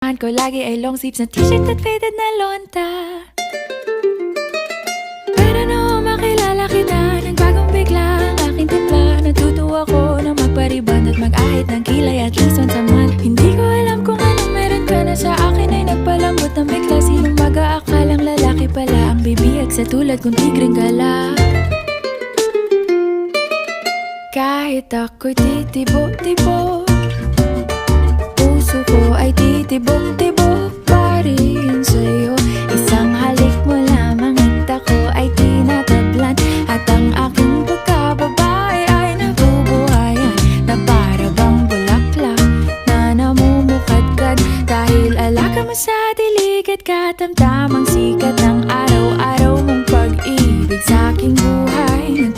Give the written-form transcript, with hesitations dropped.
Ko lagi ay long sleeves na t-shirt at faded na lonta. Pero noong makilala kita, nagbagong bigla ang aking timpla. Natutuwa ko na magpariban at mag-ahit ng kilay at least once a month. Hindi ko alam kung anong meron ka na sa akin ay nagpalambot ng bigla. Sinong mag-aakalang lalaki pala ang bibiyag sa tulad kong tigreng gala. Kahit ako'y titibo-tibo, puso ko ay titibok-tibok pa rin sa'yo. Isang halik mo lamang at ako ay tinatablan, at ang aking pagkababae ay nabubuhayan na para bang bulaklak na namumukadkad. Dahil alaga mo sa dilig at katamtamang sikat ng araw-araw mong pag-ibig sa aking buhay.